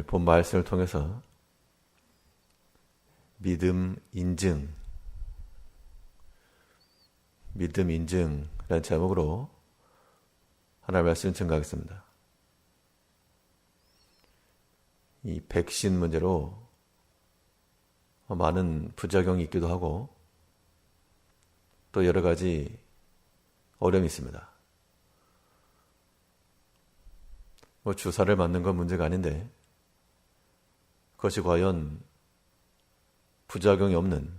본 말씀을 통해서 믿음 인증이라는 제목으로 하나님의 말씀을 증거하겠습니다. 이 백신 문제로 많은 부작용이 있기도 하고 또 여러 가지 어려움이 있습니다. 주사를 맞는 건 문제가 아닌데 그것이 과연 부작용이 없는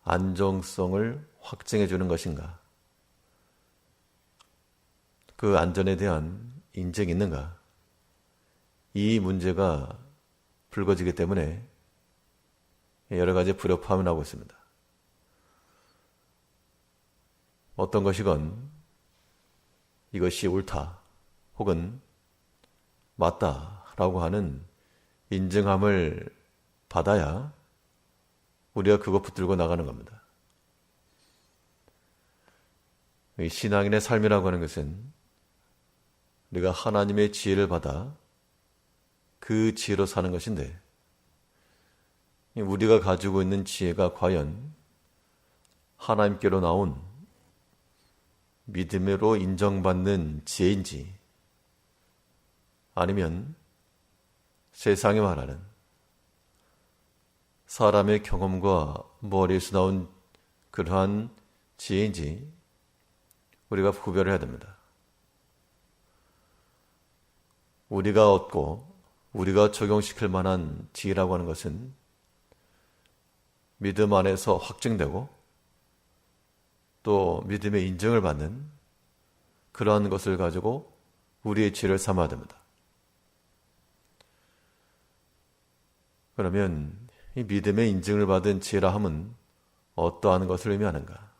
안정성을 확증해 주는 것인가? 그 안전에 대한 인증이 있는가? 이 문제가 불거지기 때문에 여러 가지 불협화음이 나오고 있습니다. 어떤 것이건 이것이 옳다 혹은 맞다라고 하는 인증함을 받아야 우리가 그것 붙들고 나가는 겁니다. 이 신앙인의 삶이라고 하는 것은 우리가 하나님의 지혜를 받아 그 지혜로 사는 것인데 우리가 가지고 있는 지혜가 과연 하나님께로 나온 믿음으로 인정받는 지혜인지 아니면 세상이 말하는 사람의 경험과 머리에서 나온 그러한 지혜인지 우리가 구별을 해야 됩니다. 우리가 얻고 우리가 적용시킬 만한 지혜라고 하는 것은 믿음 안에서 확증되고 또 믿음의 인정을 받는 그러한 것을 가지고 우리의 지혜를 삼아야 됩니다. 그러면 이 믿음의 인증을 받은 지혜라 함은 어떠한 것을 의미하는가?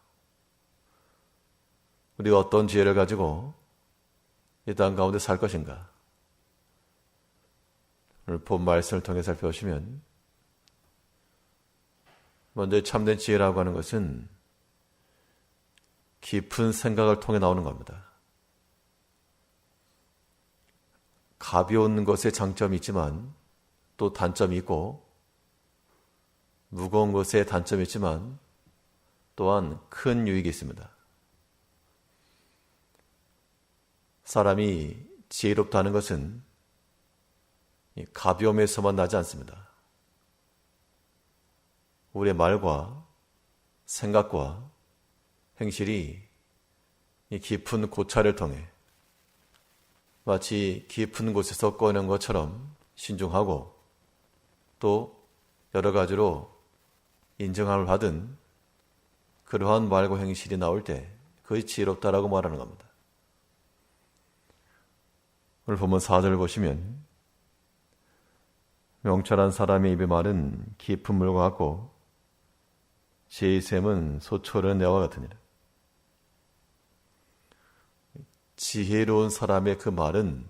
우리가 어떤 지혜를 가지고 이 땅 가운데 살 것인가? 오늘 본 말씀을 통해 살펴보시면 먼저 참된 지혜라고 하는 것은 깊은 생각을 통해 나오는 겁니다. 가벼운 것에 장점이 있지만 또 단점이 있고 무거운 것에 단점이 있지만 또한 큰 유익이 있습니다. 사람이 지혜롭다는 것은 가벼움에서만 나지 않습니다. 우리의 말과 생각과 행실이 이 깊은 고찰을 통해 마치 깊은 곳에서 꺼낸 것처럼 신중하고 또 여러 가지로 인정함을 받은 그러한 말과 행실이 나올 때 그것이 지혜롭다라고 말하는 겁니다. 오늘 보면 4절을 보시면 명철한 사람의 입의 말은 깊은 물과 같고 지혜의 샘은 소초른 내와 같으니라. 지혜로운 사람의 그 말은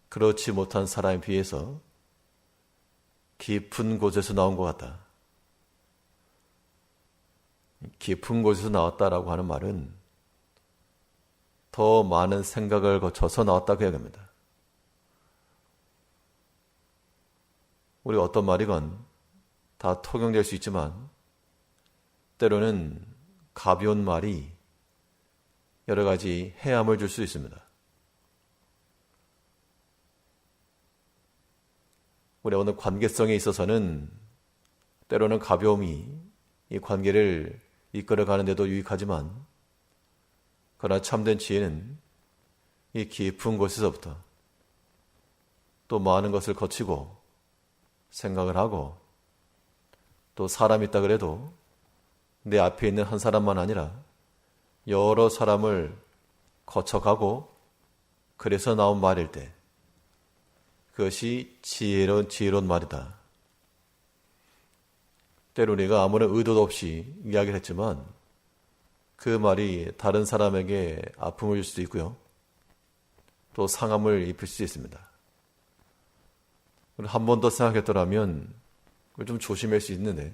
그렇지 못한 사람에 비해서 깊은 곳에서 나온 것 같다. 깊은 곳에서 나왔다라고 하는 말은 더 많은 생각을 거쳐서 나왔다고 해야합니다. 우리가 어떤 말이건 다 통용될 수 있지만 때로는 가벼운 말이 여러 가지 해함을 줄 수 있습니다. 우리 어느 관계성에 있어서는 때로는 가벼움이 이 관계를 이끌어가는 데도 유익하지만 그러나 참된 지혜는 이 깊은 곳에서부터 또 많은 것을 거치고 생각을 하고 또 사람이 있다 그래도 내 앞에 있는 한 사람만 아니라 여러 사람을 거쳐가고 그래서 나온 말일 때 그것이 지혜로운 말이다. 때로 우리가 아무런 의도도 없이 이야기를 했지만 그 말이 다른 사람에게 아픔을 줄 수도 있고요. 또 상함을 입힐 수도 있습니다. 한 번 더 생각했더라면 그걸 좀 조심할 수 있는데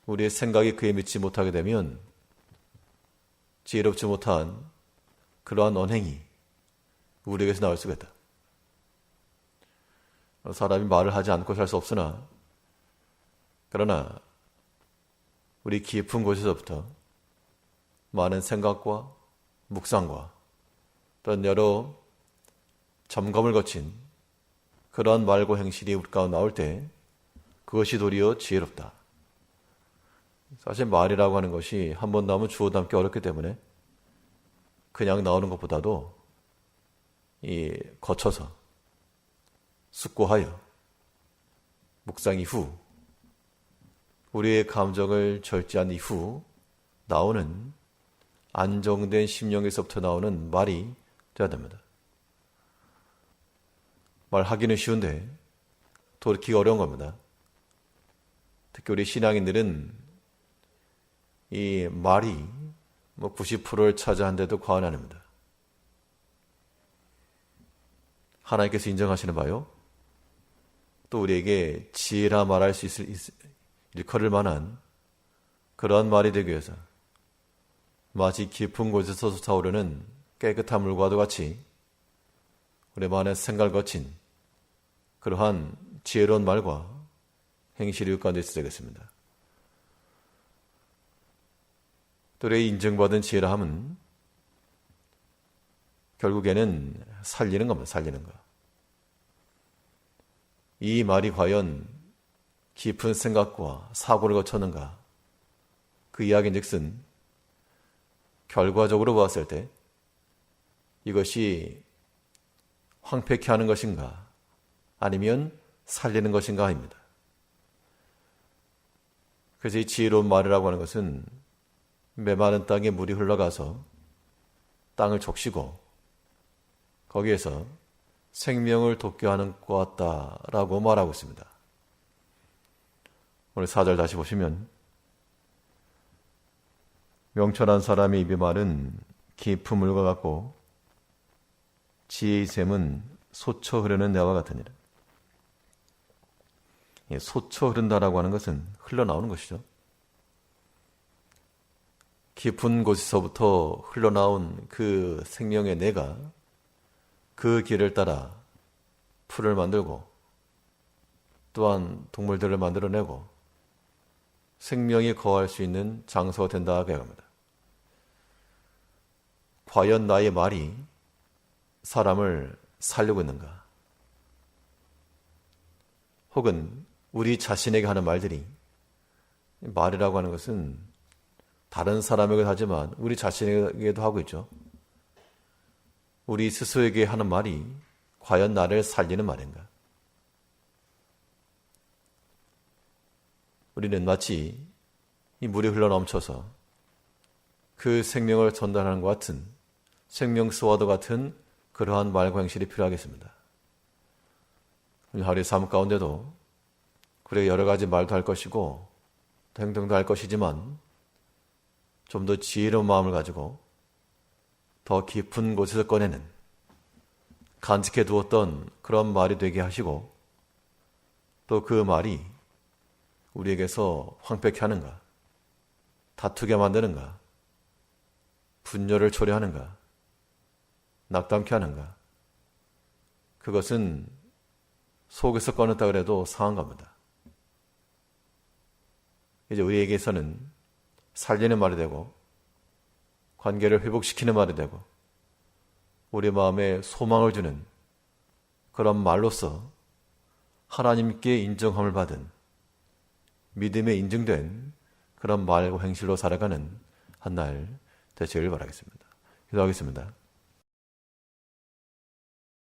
우리의 생각이 그에 미치지 못하게 되면 지혜롭지 못한 그러한 언행이 우리에게서 나올 수가 있다. 사람이 말을 하지 않고 살 수 없으나 그러나 우리 깊은 곳에서부터 많은 생각과 묵상과 또는 여러 점검을 거친 그러한 말과 행실이 우리 가운데 나올 때 그것이 도리어 지혜롭다. 사실 말이라고 하는 것이 한 번 나오면 주워 담기 어렵기 때문에 그냥 나오는 것보다도 거쳐서 숙고하여 묵상 이후 우리의 감정을 절제한 이후 나오는 안정된 심령에서부터 나오는 말이 되어야 됩니다. 말하기는 쉬운데 돌이키기 어려운 겁니다. 특히 우리 신앙인들은 이 말이 90%를 차지한데도 과언 아닙니다. 하나님께서 인정하시는 바요. 또 우리에게 지혜라 말할 수 일컬을 만한 그러한 말이 되기 위해서 마치 깊은 곳에서 솟아오르는 깨끗한 물과도 같이 우리 마음의 생각을 거친 그러한 지혜로운 말과 행실이 우리 가운데 있어야 되겠습니다. 또 우리의 인정받은 지혜라 함은 결국에는 살리는 겁니다. 살리는 거. 이 말이 과연 깊은 생각과 사고를 거쳤는가? 그 이야기인즉슨 결과적으로 보았을 때 이것이 황폐케 하는 것인가 아니면 살리는 것인가 입니다. 그래서 이 지혜로운 말이라고 하는 것은 메마른 땅에 물이 흘러가서 땅을 적시고 거기에서 생명을 돋게 하는 것 같다라고 말하고 있습니다. 오늘 4절 다시 보시면 명철한 사람의 입의 말은 깊은 물과 같고 지혜의 샘은 솟쳐 흐르는 내와 같으니라. 솟쳐 흐른다라고 하는 것은 흘러나오는 것이죠. 깊은 곳에서부터 흘러나온 그 생명의 내가 그 길을 따라 풀을 만들고 또한 동물들을 만들어내고 생명이 거할 수 있는 장소가 된다고 합니다. 과연 나의 말이 사람을 살리고 있는가? 혹은 우리 자신에게 하는 말들이, 말이라고 하는 것은 다른 사람에게도 하지만 우리 자신에게도 하고 있죠. 우리 스스로에게 하는 말이 과연 나를 살리는 말인가? 우리는 마치 이 물이 흘러넘쳐서 그 생명을 전달하는 것 같은 생명수와도 같은 그러한 말과 행실이 필요하겠습니다. 하루의 삶 가운데도 그래 여러 가지 말도 할 것이고 행동도 할 것이지만 좀 더 지혜로운 마음을 가지고 더 깊은 곳에서 꺼내는 간직해 두었던 그런 말이 되게 하시고 또 그 말이 우리에게서 황폐케 하는가, 다투게 만드는가, 분열을 초래하는가, 낙담케 하는가, 그것은 속에서 꺼냈다 그래도 상한 겁니다. 이제 우리에게서는 살리는 말이 되고 관계를 회복시키는 말이 되고 우리 마음에 소망을 주는 그런 말로서 하나님께 인정함을 받은 믿음에 인증된 그런 말과 행실로 살아가는 한 날 되시길 바라겠습니다. 기도하겠습니다.